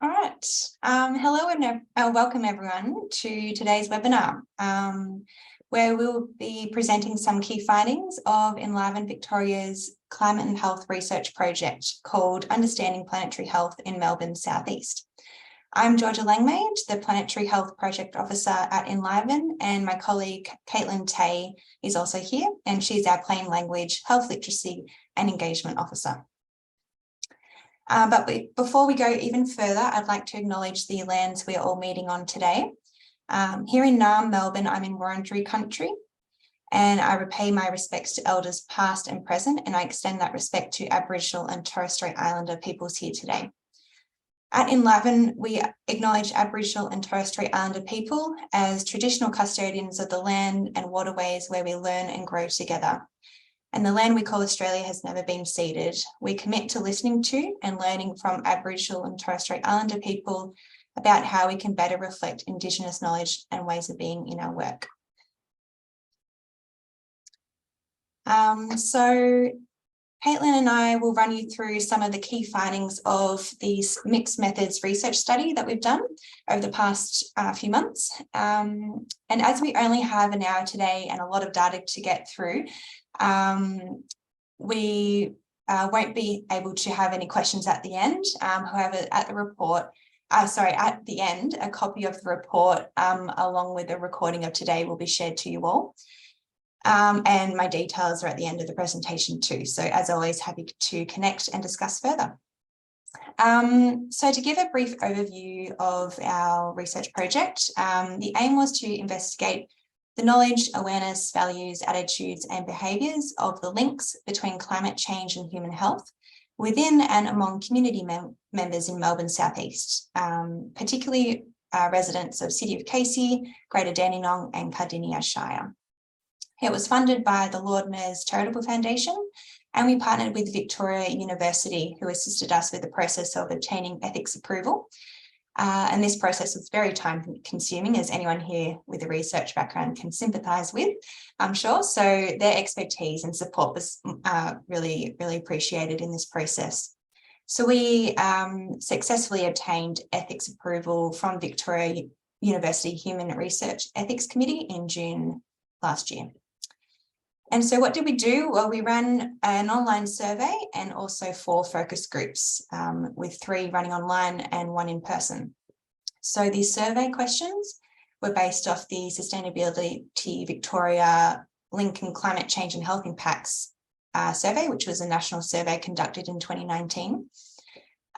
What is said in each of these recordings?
All right. Hello and welcome everyone to today's webinar, where we'll be presenting some key findings of Enliven Victoria's climate and health research project called Understanding Planetary Health in Melbourne Southeast. I'm Georgia Langmaid, the Planetary Health Project Officer at Enliven, and my colleague Caitlin Tay is also here, and she's our Plain Language Health Literacy and Engagement Officer. But before we go even further, I'd like to acknowledge the lands we're all meeting on today. Here in Naarm, Melbourne, I'm in Wurundjeri country, and I repay my respects to elders past and present, and I extend that respect to Aboriginal and Torres Strait Islander peoples here today. At Enliven, we acknowledge Aboriginal and Torres Strait Islander people as traditional custodians of the land and waterways where we learn and grow together. And the land we call Australia has never been ceded. We commit to listening to and learning from Aboriginal and Torres Strait Islander people about how we can better reflect Indigenous knowledge and ways of being in our work. So Caitlin and I will run you through some of the key findings of these mixed methods research study that we've done over the past few months. And as we only have an hour today and a lot of data to get through, we won't be able to have any questions at the end. However, at the end, a copy of the report along with a recording of today will be shared to you all. And my details are at the end of the presentation too. So as always, happy to connect and discuss further. So to give a brief overview of our research project, the aim was to investigate the knowledge, awareness, values, attitudes, and behaviours of the links between climate change and human health within and among community members in Melbourne Southeast, particularly residents of City of Casey, Greater Dandenong and Cardinia Shire. It was funded by the Lord Mayor's Charitable Foundation, and we partnered with Victoria University, who assisted us with the process of obtaining ethics approval. And this process was very time consuming, as anyone here with a research background can sympathise with, I'm sure. So their expertise and support was really appreciated in this process. So we successfully obtained ethics approval from Victoria University Human Research Ethics Committee in June last year. And so what did we do? Well, we ran an online survey and also 4 focus groups, with 3 running online and 1 in person. So these survey questions were based off the Sustainability Victoria Link and Climate Change and Health Impacts survey, which was a national survey conducted in 2019.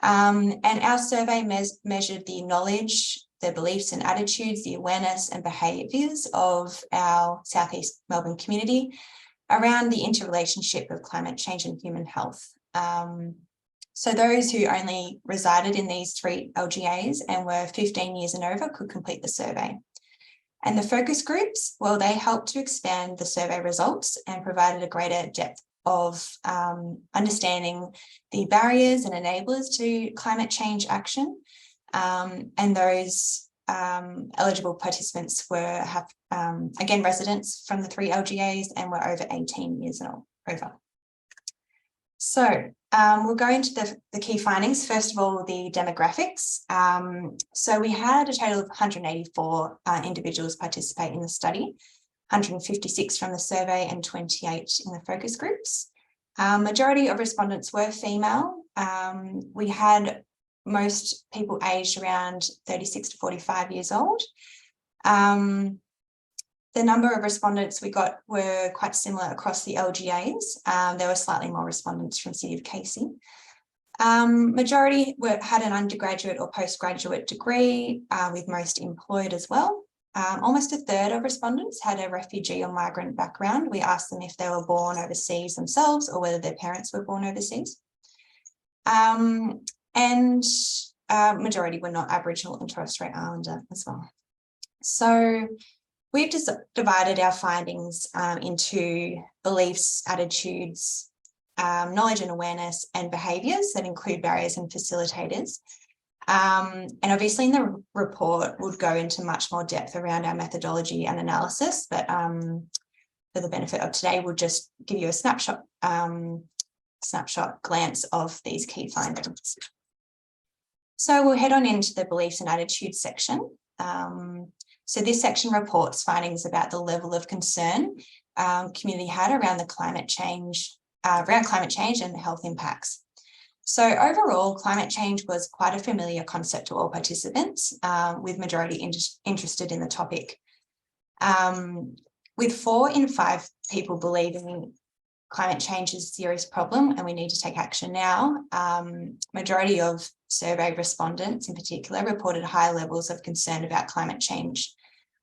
And our survey measured the knowledge, the beliefs and attitudes, the awareness and behaviours of our Southeast Melbourne community around the interrelationship of climate change and human health. So those who only resided in these 3 LGAs and were 15 years and over could complete the survey. And the focus groups, well, they helped to expand the survey results and provided a greater depth of understanding the barriers and enablers to climate change action. And those eligible participants were again residents from the 3 LGAs and were over 18 years and over. So we'll go into the key findings. First of all, the demographics. So we had a total of 184 individuals participate in the study, 156 from the survey and 28 in the focus groups. Majority of respondents were female. We had most people aged around 36 to 45 years old. The number of respondents we got were quite similar across the LGAs. There were slightly more respondents from City of Casey. Majority had an undergraduate or postgraduate degree, with most employed as well. Almost a third of respondents had a refugee or migrant background. We asked them if they were born overseas themselves or whether their parents were born overseas. And majority were not Aboriginal and Torres Strait Islander as well. So we've just divided our findings into beliefs, attitudes, knowledge and awareness, and behaviours that include barriers and facilitators. And obviously in the report we'll go into much more depth around our methodology and analysis, but for the benefit of today, we'll just give you a snapshot glance of these key findings. So we'll head on into the beliefs and attitudes section. So this section reports findings about the level of concern community had around climate change and the health impacts. So overall, climate change was quite a familiar concept to all participants, with majority interested in the topic. With 4 in 5 people believing climate change is a serious problem and we need to take action now, majority of survey respondents in particular reported high levels of concern about climate change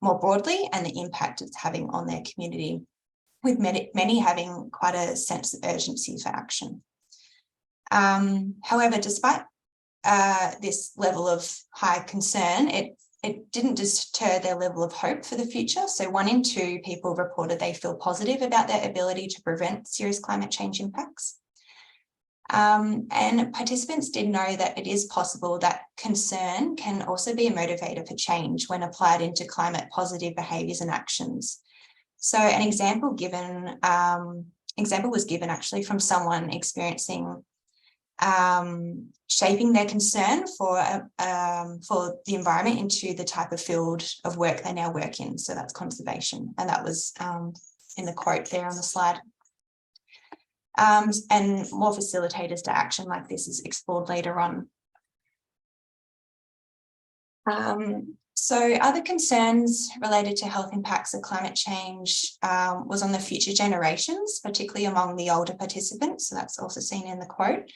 more broadly and the impact it's having on their community, with many having quite a sense of urgency for action. However, despite this level of high concern, it didn't deter their level of hope for the future. So 1 in 2 people reported they feel positive about their ability to prevent serious climate change impacts. And participants did know that it is possible that concern can also be a motivator for change when applied into climate positive behaviours and actions. So an example was given actually from someone experiencing shaping their concern for the environment into the type of field of work they now work in. So that's conservation, and that was in the quote there on the slide. And more facilitators to action like this is explored later on. So other concerns related to health impacts of climate change was on the future generations, particularly among the older participants. So that's also seen in the quote.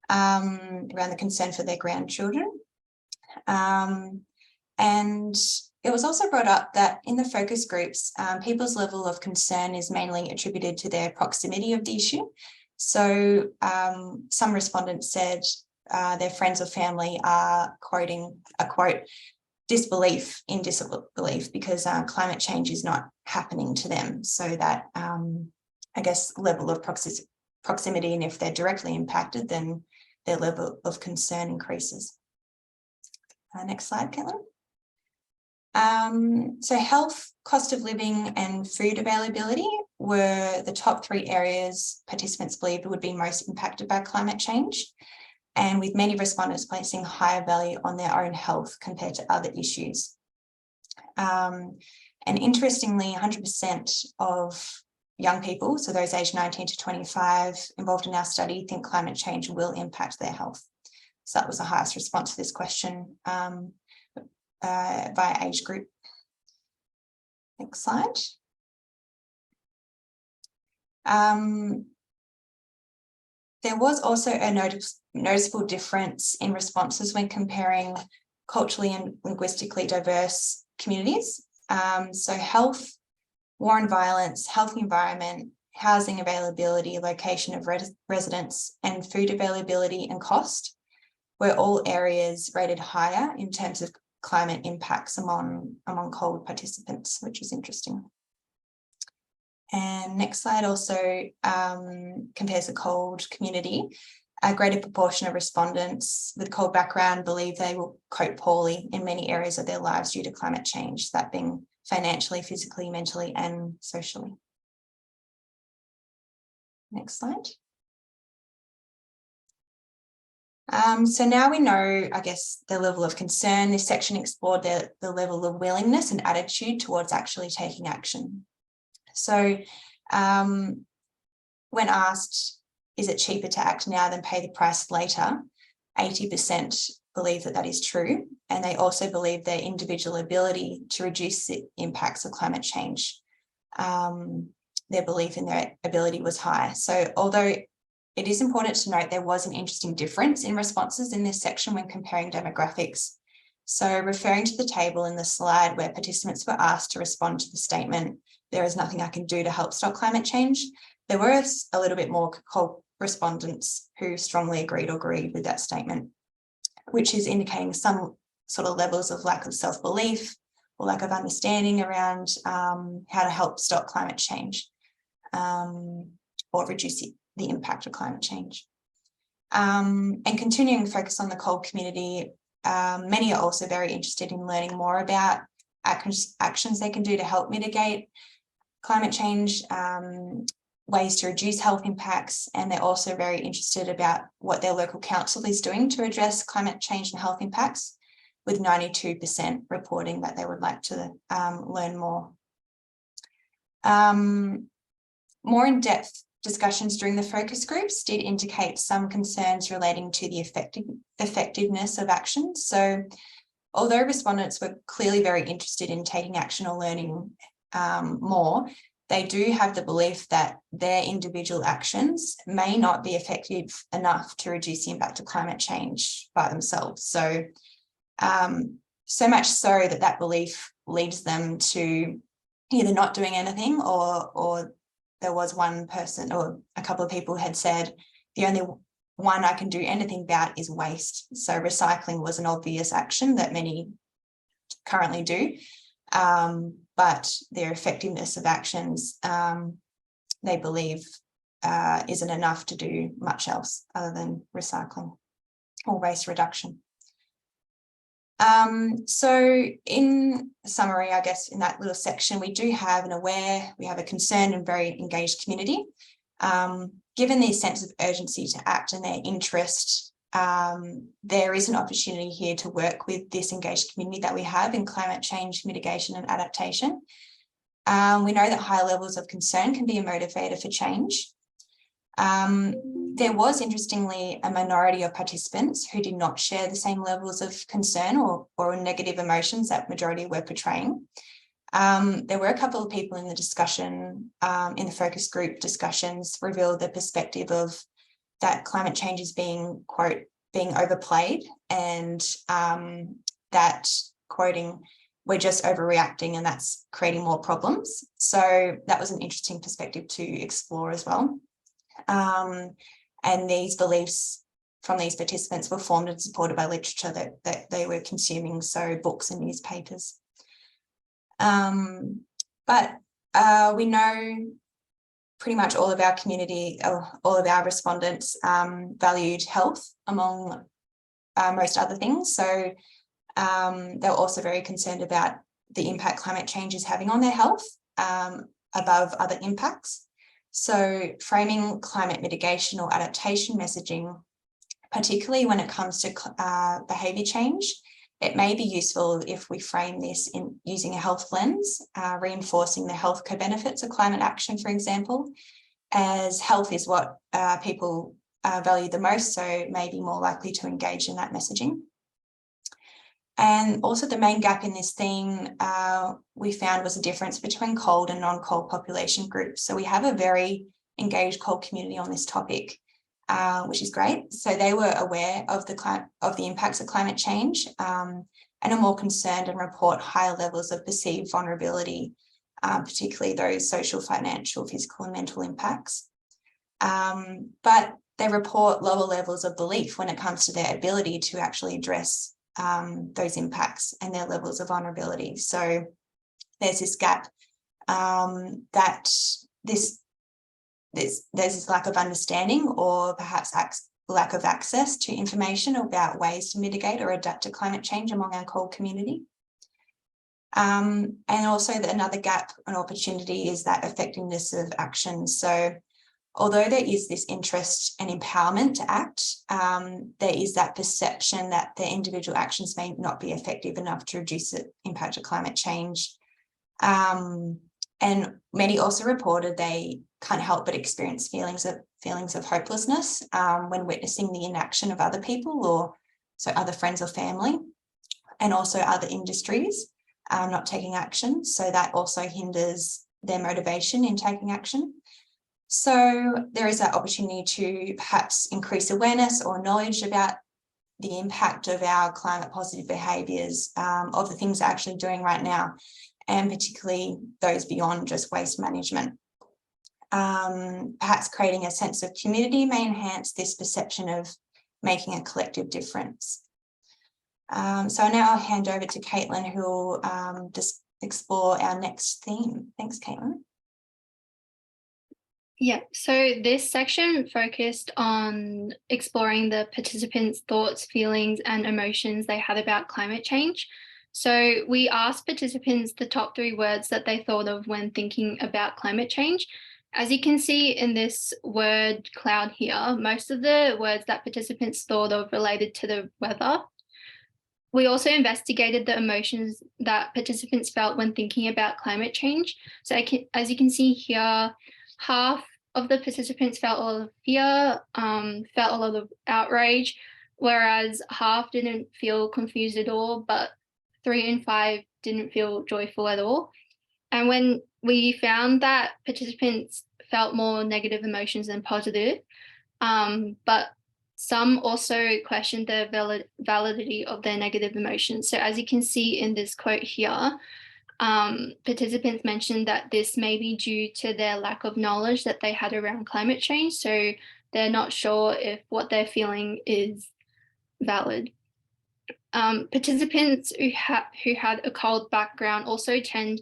Around the concern for their grandchildren. And it was also brought up that in the focus groups, people's level of concern is mainly attributed to their proximity of the issue. So some respondents said their friends or family are quoting a quote, disbelief in disbelief because climate change is not happening to them. So that, I guess, level of proximity, and if they're directly impacted, then their level of concern increases. Next slide, Caitlin. So health, cost of living and food availability were the top 3 areas participants believed would be most impacted by climate change, and with many respondents placing higher value on their own health compared to other issues. And interestingly, 100% of young people, so those aged 19 to 25 involved in our study, think climate change will impact their health. So that was the highest response to this question by age group. Next slide. There was also a noticeable difference in responses when comparing culturally and linguistically diverse communities. So health, war and violence, healthy environment, housing availability, location of residence, and food availability and cost were all areas rated higher in terms of climate impacts among cold participants, which is interesting. And next slide also compares the cold community. A greater proportion of respondents with cold background believe they will cope poorly in many areas of their lives due to climate change, that being financially, physically, mentally, and socially. Next slide. So now we know, I guess, the level of concern. This section explored the level of willingness and attitude towards actually taking action. So when asked, is it cheaper to act now than pay the price later, 80% believe that is true. And they also believe their individual ability to reduce the impacts of climate change. Their belief in their ability was high. So although it is important to note there was an interesting difference in responses in this section when comparing demographics. So referring to the table in the slide where participants were asked to respond to the statement, there is nothing I can do to help stop climate change, there were a little bit more cold respondents who strongly agreed with that statement, which is indicating some sort of levels of lack of self-belief or lack of understanding around how to help stop climate change or reduce the impact of climate change. And continuing to focus on the cold community, many are also very interested in learning more about actions they can do to help mitigate climate change. ways to reduce health impacts, and they're also very interested about what their local council is doing to address climate change and health impacts, with 92% reporting that they would like to learn more. More in-depth discussions during the focus groups did indicate some concerns relating to the effectiveness of actions. So although respondents were clearly very interested in taking action or learning more, they do have the belief that their individual actions may not be effective enough to reduce the impact of climate change by themselves. So, so much so that that belief leads them to either not doing anything, or there was one person or a couple of people had said, the only one I can do anything about is waste. So recycling was an obvious action that many currently do. But their effectiveness of actions, they believe, isn't enough to do much else other than recycling or waste reduction. So in summary, I guess in that little section, we do have an aware, we have a concerned and very engaged community. Given their sense of urgency to act and their interest, there is an opportunity here to work with this engaged community that we have in climate change mitigation and adaptation. We know that high levels of concern can be a motivator for change. There was, interestingly, a minority of participants who did not share the same levels of concern or negative emotions that majority were portraying. There were a couple of people in the discussion, in the focus group discussions, revealed the perspective of that climate change is being, quote, being overplayed, and that, quoting, we're just overreacting and that's creating more problems. So that was an interesting perspective to explore as well. And these beliefs from these participants were formed and supported by literature that they were consuming, so books and newspapers. But we know pretty much all of our community, all of our respondents valued health among most other things. So they're also very concerned about the impact climate change is having on their health above other impacts. So framing climate mitigation or adaptation messaging, particularly when it comes to behaviour change, it may be useful if we frame this in using a health lens, reinforcing the health co-benefits of climate action, for example, as health is what people value the most, so may be more likely to engage in that messaging. And also the main gap in this theme we found was a difference between cold and non-coal population groups. So we have a very engaged coal community on this topic, which is great. So they were aware of the impacts of climate change and are more concerned and report higher levels of perceived vulnerability, particularly those social, financial, physical and mental impacts. But they report lower levels of belief when it comes to their ability to actually address those impacts and their levels of vulnerability. So there's this gap that there's this lack of understanding or perhaps lack of access to information about ways to mitigate or adapt to climate change among our coal community. And also another gap and opportunity is that effectiveness of action. So although there is this interest and empowerment to act, there is that perception that the individual actions may not be effective enough to reduce the impact of climate change. And many also reported they can't help but experience feelings of hopelessness when witnessing the inaction of other people, or so other friends or family, and also other industries not taking action. So that also hinders their motivation in taking action. So there is that opportunity to perhaps increase awareness or knowledge about the impact of our climate positive behaviours, of the things we're actually doing right now, and particularly those beyond just waste management. Perhaps creating a sense of community may enhance this perception of making a collective difference. So now I'll hand over to Caitlin, who will just explore our next theme. Thanks, Caitlin. Yeah, so this section focused on exploring the participants' thoughts, feelings and emotions they had about climate change. So we asked participants the top 3 words that they thought of when thinking about climate change. As you can see in this word cloud here, most of the words that participants thought of related to the weather. We also investigated the emotions that participants felt when thinking about climate change. So as you can see here, half of the participants felt a lot of fear, felt a lot of outrage, whereas half didn't feel confused at all, but 3 in 5 didn't feel joyful at all. And when we found that participants felt more negative emotions than positive, but some also questioned the validity of their negative emotions. So as you can see in this quote here, participants mentioned that this may be due to their lack of knowledge that they had around climate change. So they're not sure if what they're feeling is valid. Participants who had a cold background also tend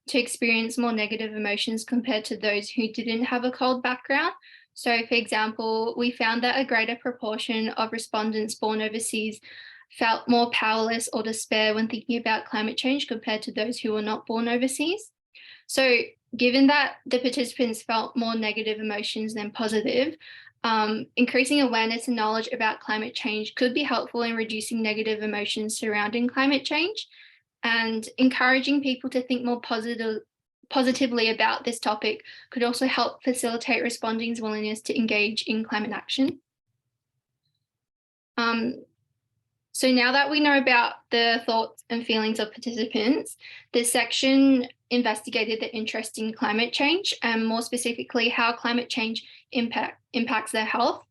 to experience more negative emotions compared to those who didn't have a cold background. So, for example, we found that a greater proportion of respondents born overseas felt more powerless or despair when thinking about climate change compared to those who were not born overseas. So, given that the participants felt more negative emotions than positive, increasing awareness and knowledge about climate change could be helpful in reducing negative emotions surrounding climate change, and encouraging people to think more positively about this topic could also help facilitate respondents' willingness to engage in climate action. So now that we know about the thoughts and feelings of participants, this section investigated the interest in climate change and more specifically how climate change impacts their health.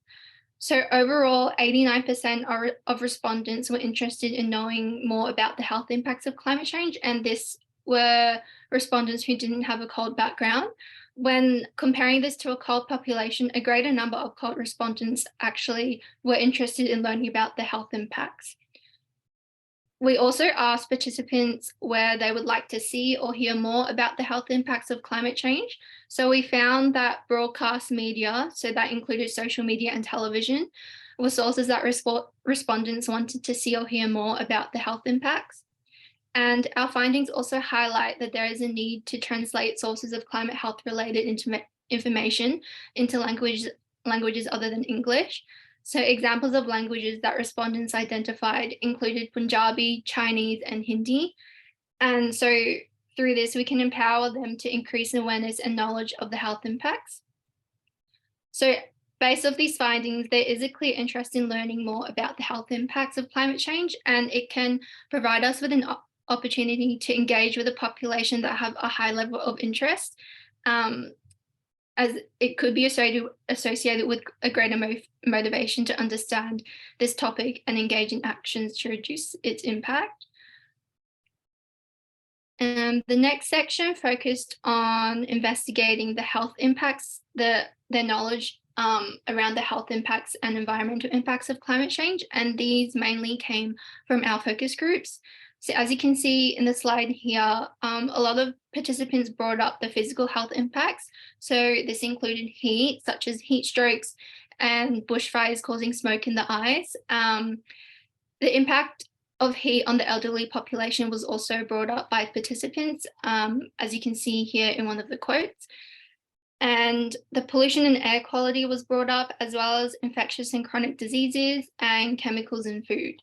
So overall, 89% of respondents were interested in knowing more about the health impacts of climate change, and this were respondents who didn't have a cold background. When comparing this to a cold population, a greater number of cold respondents actually were interested in learning about the health impacts. We also asked participants where they would like to see or hear more about the health impacts of climate change. So we found that broadcast media, so that included social media and television, were sources that respondents wanted to see or hear more about the health impacts. And our findings also highlight that there is a need to translate sources of climate health related information into languages other than English. So examples of languages that respondents identified included Punjabi, Chinese, and Hindi. And so through this, we can empower them to increase awareness and knowledge of the health impacts. So based off these findings, there is a clear interest in learning more about the health impacts of climate change, and it can provide us with an opportunity to engage with a population that have a high level of interest, as it could be associated with a greater motivation to understand this topic and engage in actions to reduce its impact. And the next section focused on investigating the health impacts, their knowledge around the health impacts and environmental impacts of climate change, and these mainly came from our focus groups. So as you can see in the slide here, a lot of participants brought up the physical health impacts. So this included heat, such as heat strokes and bushfires causing smoke in the eyes. The impact of heat on the elderly population was also brought up by participants, as you can see here in one of the quotes. And the pollution and air quality was brought up, as well as infectious and chronic diseases and chemicals in food.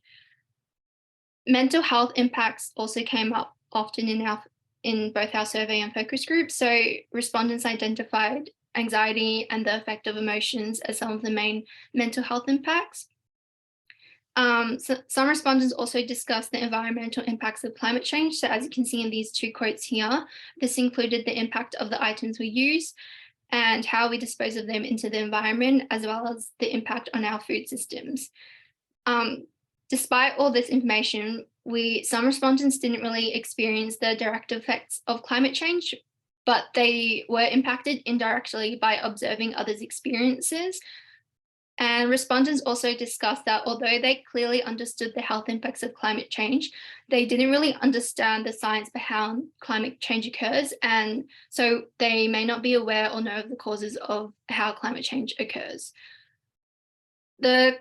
Mental health impacts also came up often in both our survey and focus groups. So respondents identified anxiety and the effect of emotions as some of the main mental health impacts. So some respondents also discussed the environmental impacts of climate change. So as you can see in these two quotes here, this included the impact of the items we use and how we dispose of them into the environment, as well as the impact on our food systems. Despite all this information, some respondents didn't really experience the direct effects of climate change, but they were impacted indirectly by observing others' experiences. And respondents also discussed that although they clearly understood the health impacts of climate change, they didn't really understand the science behind climate change occurs. And so they may not be aware or know of the causes of how climate change occurs. The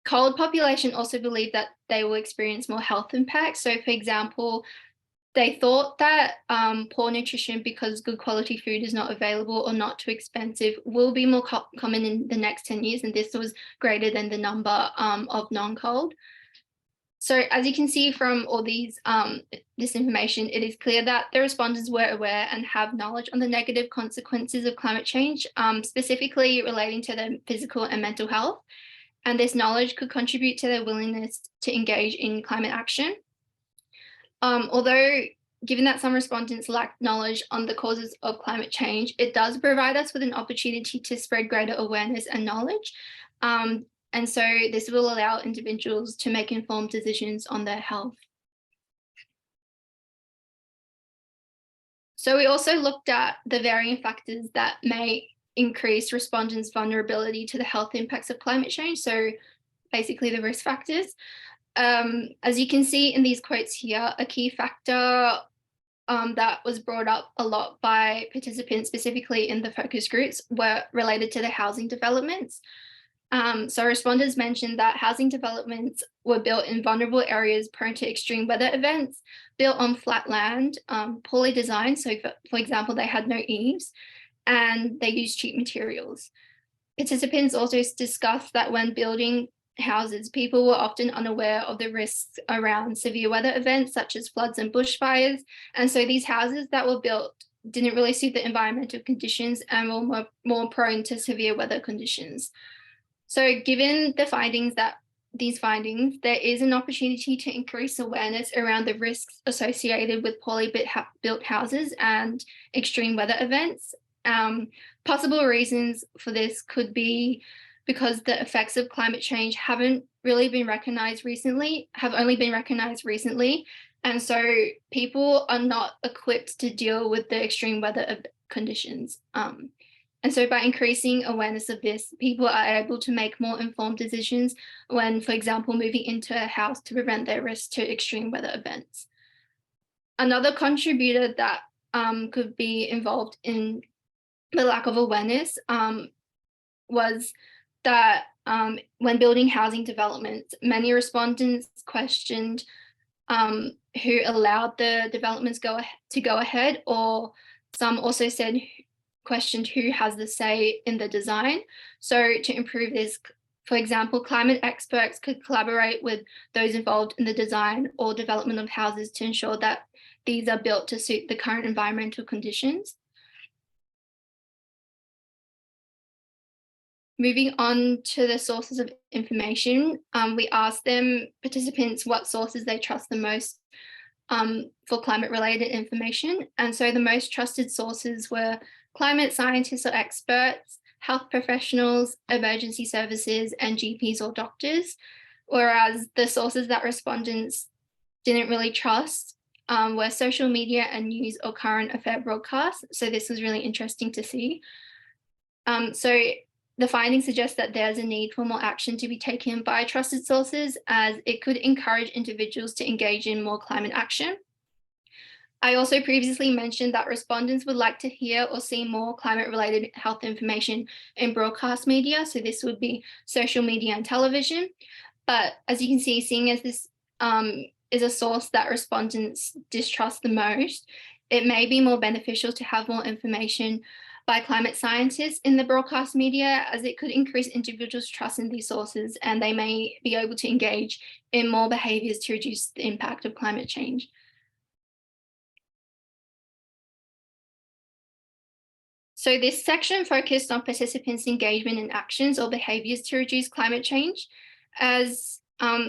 cold population also believed that they will experience more health impacts. So for example, They thought that poor nutrition, because good quality food is not available or not too expensive, will be more common in the next 10 years, and this was greater than the number of non-cold. So as you can see from all this information, it is clear that the respondents were aware and have knowledge on the negative consequences of climate change, specifically relating to their physical and mental health. And this knowledge could contribute to their willingness to engage in climate action. Although, given that some respondents lack knowledge on the causes of climate change, it does provide us with an opportunity to spread greater awareness and knowledge. And so this will allow individuals to make informed decisions on their health. So we also looked at the varying factors that may increase respondents' vulnerability to the health impacts of climate change. So basically the risk factors. As you can see in these quotes here, a key factor that was brought up a lot by participants, specifically in the focus groups, were related to the housing developments. So respondents mentioned that housing developments were built in vulnerable areas prone to extreme weather events, built on flat land, poorly designed. So for example, they had no eaves, and they used cheap materials. Participants also discussed that when building houses, people were often unaware of the risks around severe weather events such as floods and bushfires. And so these houses that were built didn't really suit the environmental conditions and were more prone to severe weather conditions. So given these findings, there is an opportunity to increase awareness around the risks associated with poorly built houses and extreme weather events. Possible reasons for this could be because the effects of climate change have only been recognized recently. And so people are not equipped to deal with the extreme weather conditions. And so by increasing awareness of this, people are able to make more informed decisions when, for example, moving into a house to prevent their risk to extreme weather events. Another contributor that could be involved in the lack of awareness was that when building housing developments, many respondents questioned who allowed the developments to go ahead, or some also questioned who has the say in the design. So to improve this, for example, climate experts could collaborate with those involved in the design or development of houses to ensure that these are built to suit the current environmental conditions. Moving on to the sources of information, we asked participants what sources they trust the most for climate-related information. And so the most trusted sources were climate scientists or experts, health professionals, emergency services, and GPs or doctors, whereas the sources that respondents didn't really trust were social media and news or current affair broadcasts. So this was really interesting to see. So the findings suggest that there's a need for more action to be taken by trusted sources, as it could encourage individuals to engage in more climate action. I also previously mentioned that respondents would like to hear or see more climate-related health information in broadcast media. So this would be social media and television. But as you can see, seeing as this is a source that respondents distrust the most, it may be more beneficial to have more information by climate scientists in the broadcast media, as it could increase individuals' trust in these sources, and they may be able to engage in more behaviours to reduce the impact of climate change. So this section focused on participants' engagement in actions or behaviours to reduce climate change.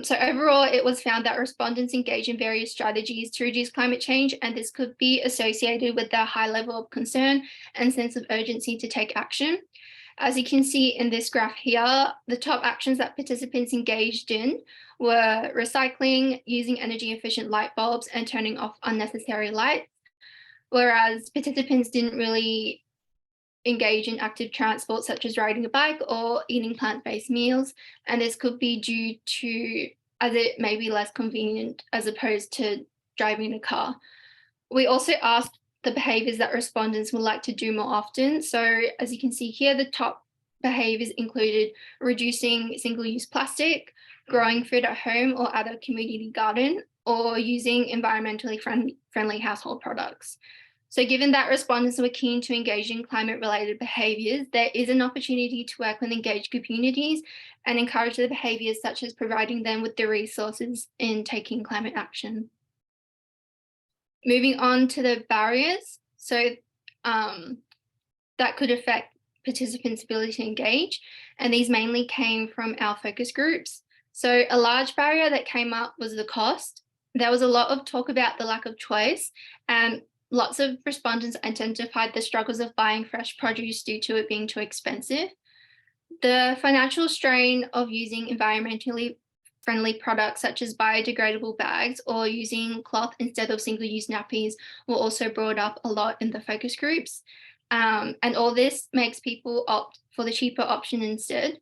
So overall, it was found that respondents engage in various strategies to reduce climate change, and this could be associated with their high level of concern and sense of urgency to take action. As you can see in this graph here, the top actions that participants engaged in were recycling, using energy efficient light bulbs, and turning off unnecessary lights, whereas participants didn't really engage in active transport such as riding a bike or eating plant-based meals, and this could be due to, as it may be less convenient as opposed to driving a car. We also asked the behaviours that respondents would like to do more often. So as you can see here, the top behaviours included reducing single-use plastic, growing food at home or at a community garden, or using environmentally friendly household products. So given that respondents were keen to engage in climate-related behaviours, there is an opportunity to work with engaged communities and encourage the behaviours such as providing them with the resources in taking climate action. Moving on to the barriers. So that could affect participants' ability to engage, and these mainly came from our focus groups. So a large barrier that came up was the cost. There was a lot of talk about the lack of choice, and lots of respondents identified the struggles of buying fresh produce due to it being too expensive. The financial strain of using environmentally friendly products such as biodegradable bags or using cloth instead of single-use nappies were also brought up a lot in the focus groups. And all this makes people opt for the cheaper option instead.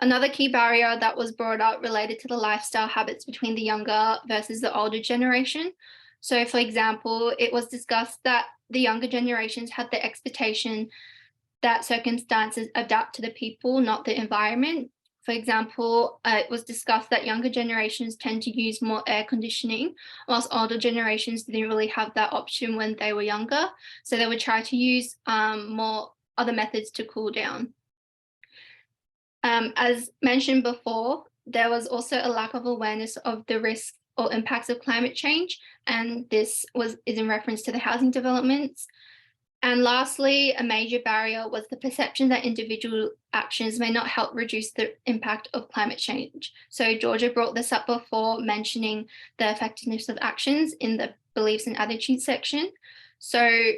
Another key barrier that was brought up related to the lifestyle habits between the younger versus the older generation. So for example, it was discussed that the younger generations had the expectation that circumstances adapt to the people, not the environment. For example, it was discussed that younger generations tend to use more air conditioning, whilst older generations didn't really have that option when they were younger. So they would try to use more other methods to cool down. As mentioned before, there was also a lack of awareness of the risks or impacts of climate change, and this is in reference to the housing developments. And lastly, a major barrier was the perception that individual actions may not help reduce the impact of climate change. So Georgia brought this up before, mentioning the effectiveness of actions in the beliefs and attitudes section. So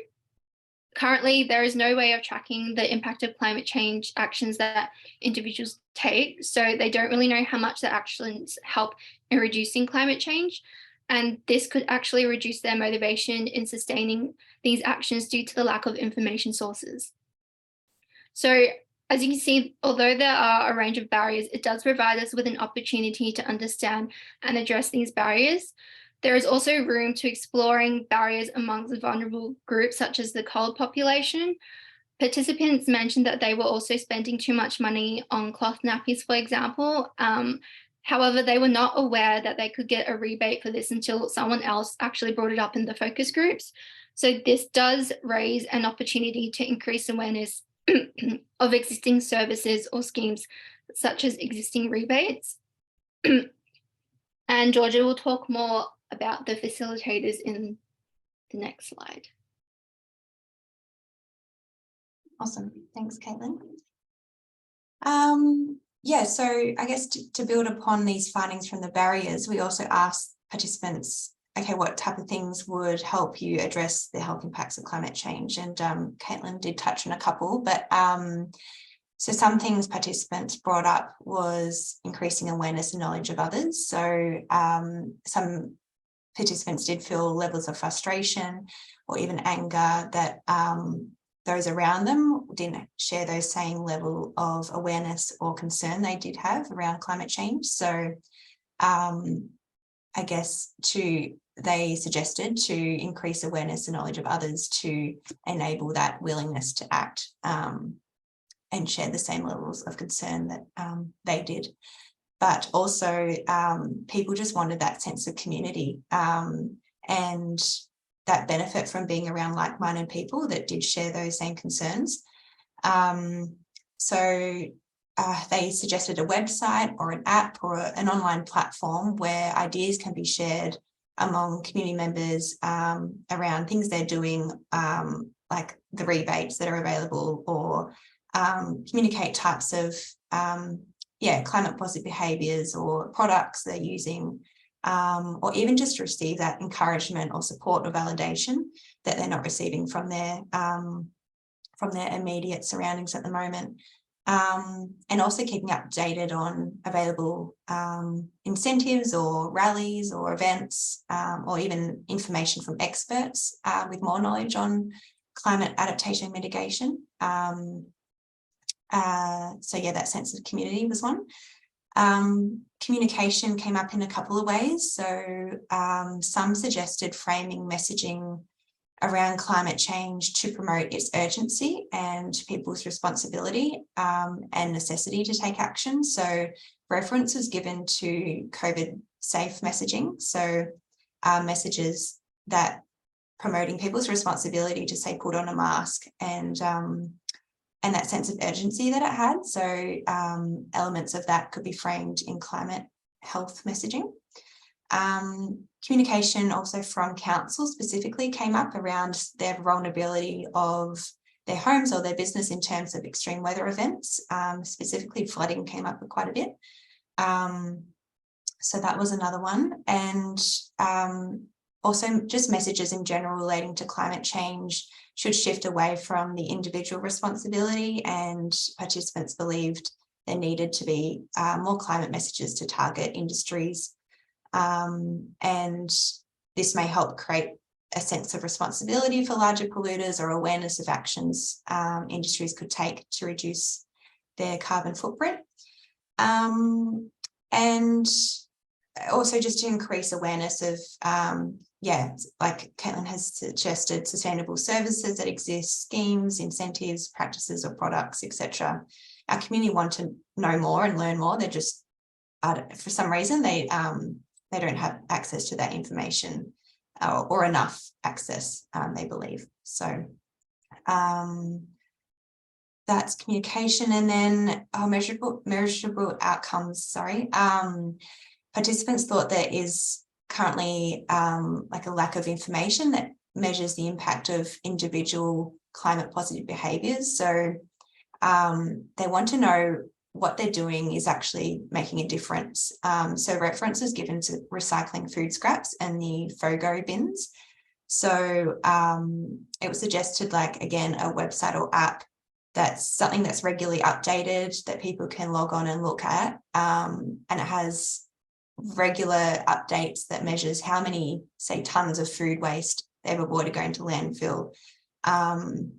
currently, there is no way of tracking the impact of climate change actions that individuals take. So they don't really know how much their actions help in reducing climate change. And this could actually reduce their motivation in sustaining these actions due to the lack of information sources. So as you can see, although there are a range of barriers, it does provide us with an opportunity to understand and address these barriers. There is also room to exploring barriers amongst vulnerable groups, such as the cold population. Participants mentioned that they were also spending too much money on cloth nappies, for example. However, they were not aware that they could get a rebate for this until someone else actually brought it up in the focus groups. So this does raise an opportunity to increase awareness of existing services or schemes, such as existing rebates. And Georgia will talk more about the facilitators in the next slide. Awesome. Thanks, Caitlin. Yeah, so I guess to build upon these findings from the barriers, we also asked participants, okay, what type of things would help you address the health impacts of climate change? And Caitlin did touch on a couple, but so some things participants brought up was increasing awareness and knowledge of others. So some participants did feel levels of frustration or even anger that those around them didn't share those same level of awareness or concern they did have around climate change. So I guess they suggested to increase awareness and knowledge of others to enable that willingness to act and share the same levels of concern that they did. But also people just wanted that sense of community and that benefit from being around like-minded people that did share those same concerns. So they suggested a website or an app or an online platform where ideas can be shared among community members around things they're doing, like the rebates that are available, or communicate types of climate positive behaviours or products they're using, or even just receive that encouragement or support or validation that they're not receiving from their immediate surroundings at the moment. And also keeping updated on available incentives or rallies or events, or even information from experts with more knowledge on climate adaptation and mitigation. So yeah, that sense of community was one. Communication came up in a couple of ways. So some suggested framing messaging around climate change to promote its urgency and people's responsibility and necessity to take action. So reference was given to COVID safe messaging. So messages that promoting people's responsibility to, say, put on a mask, and that sense of urgency that it had. So elements of that could be framed in climate health messaging. Communication also from council specifically came up around their vulnerability of their homes or their business in terms of extreme weather events. Specifically flooding came up quite a bit. So that was another one. And also just messages in general relating to climate change should shift away from the individual responsibility, and participants believed there needed to be more climate messages to target industries. And this may help create a sense of responsibility for larger polluters or awareness of actions industries could take to reduce their carbon footprint. And also just to increase awareness of, like Caitlin has suggested, sustainable services that exist, schemes, incentives, practices or products, etc. Our community want to know more and learn more. They're just, for some reason, they don't have access to that information or enough access, they believe. So that's communication. And then measurable outcomes, sorry. Participants thought there is currently like a lack of information that measures the impact of individual climate positive behaviours. So they want to know what they're doing is actually making a difference. So reference is given to recycling food scraps and the FOGO bins. So it was suggested, like, again, a website or app that's something that's regularly updated that people can log on and look at, and it has regular updates that measures how many, say, tons of food waste they've avoided going to landfill, kind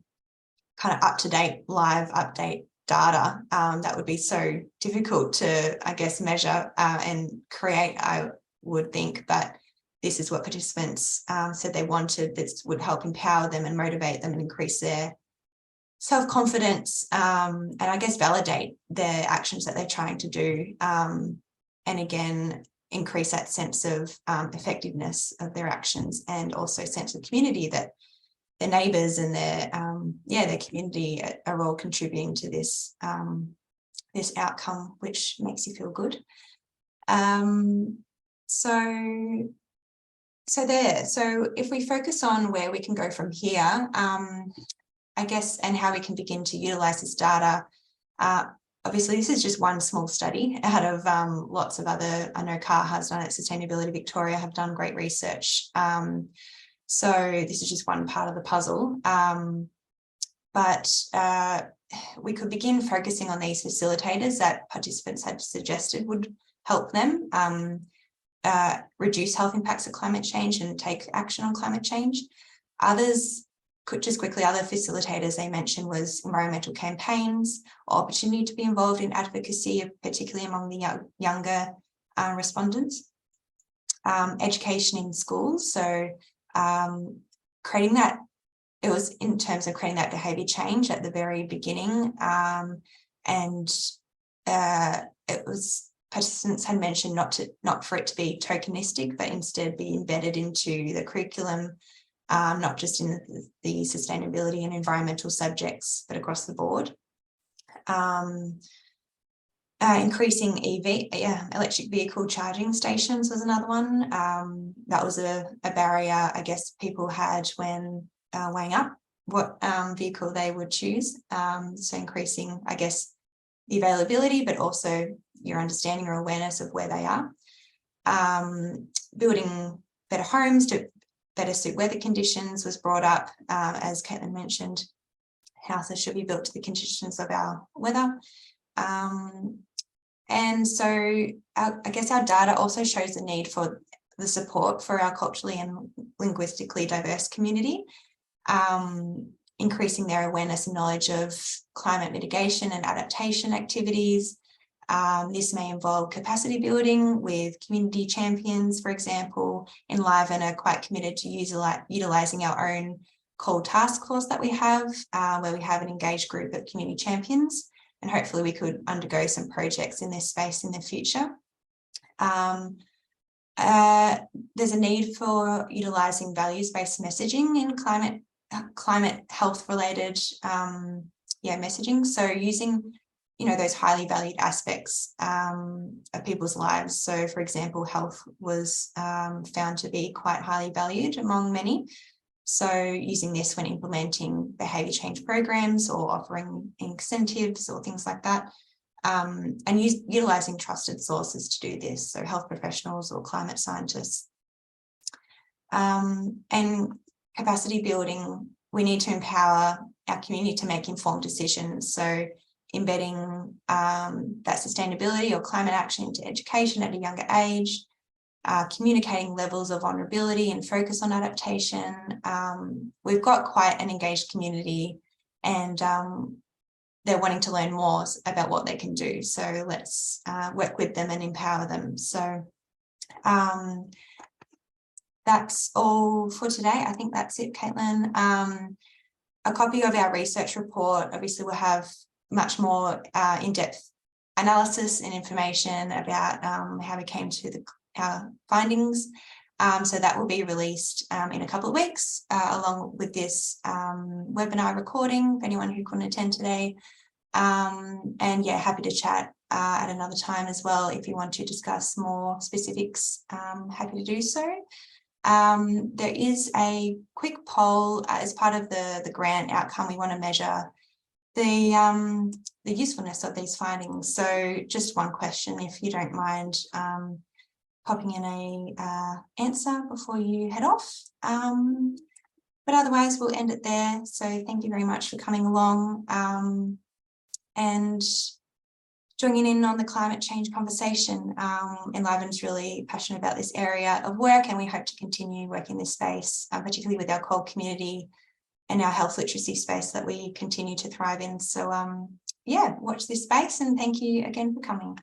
of up-to-date live update data. That would be so difficult to, I guess, measure and create, I would think, but this is what participants said they wanted. This would help empower them and motivate them and increase their self-confidence, and I guess validate their actions that they're trying to do. And again, increase that sense of effectiveness of their actions, and also sense of community, that their neighbours and their their community are all contributing to this this outcome, which makes you feel good. So if we focus on where we can go from here, I guess, and how we can begin to utilise this data. Obviously, this is just one small study out of lots of other. I know CAR has done it, Sustainability Victoria have done great research. So this is just one part of the puzzle. But we could begin focusing on these facilitators that participants had suggested would help them reduce health impacts of climate change and take action on climate change. Others, just quickly, other facilitators they mentioned was environmental campaigns, opportunity to be involved in advocacy, particularly among the younger respondents, education in schools. So creating that, it was in terms of creating that behaviour change at the very beginning, and it was, participants had mentioned not for it to be tokenistic, but instead be embedded into the curriculum. Not just in the sustainability and environmental subjects, but across the board. Increasing electric vehicle charging stations was another one. That was a barrier, I guess, people had when weighing up what vehicle they would choose. So increasing, I guess, the availability, but also your understanding or awareness of where they are. Building better homes to better suit weather conditions was brought up. As Caitlin mentioned, houses should be built to the conditions of our weather. And so I guess our data also shows the need for the support for our culturally and linguistically diverse community, increasing their awareness and knowledge of climate mitigation and adaptation activities. This may involve capacity building with community champions, for example. Enliven are quite committed to utilising our own cold task force that we have, where we have an engaged group of community champions, and hopefully we could undergo some projects in this space in the future. There's a need for utilising values-based messaging in climate health related messaging. So using, you know, those highly valued aspects of people's lives. So for example, health was found to be quite highly valued among many. So using this when implementing behaviour change programs or offering incentives or things like that. And utilising trusted sources to do this, so health professionals or climate scientists. And capacity building, we need to empower our community to make informed decisions. So embedding that sustainability or climate action into education at a younger age, communicating levels of vulnerability and focus on adaptation. We've got quite an engaged community, and they're wanting to learn more about what they can do. So let's work with them and empower them. So that's all for today. I think that's it, Caitlin. A copy of our research report, obviously we'll have much more in-depth analysis and information about how we came to our findings. So that will be released in a couple of weeks, along with this webinar recording for anyone who couldn't attend today. And yeah, happy to chat at another time as well. If you want to discuss more specifics, happy to do so. There is a quick poll as part of the grant outcome. We want to measure the usefulness of these findings. So just one question, if you don't mind popping in a answer before you head off. But otherwise we'll end it there. So thank you very much for coming along and joining in on the climate change conversation. Enliven's really passionate about this area of work, and we hope to continue working in this space, particularly with our cold community and our health literacy space that we continue to thrive in. So yeah, watch this space, and thank you again for coming.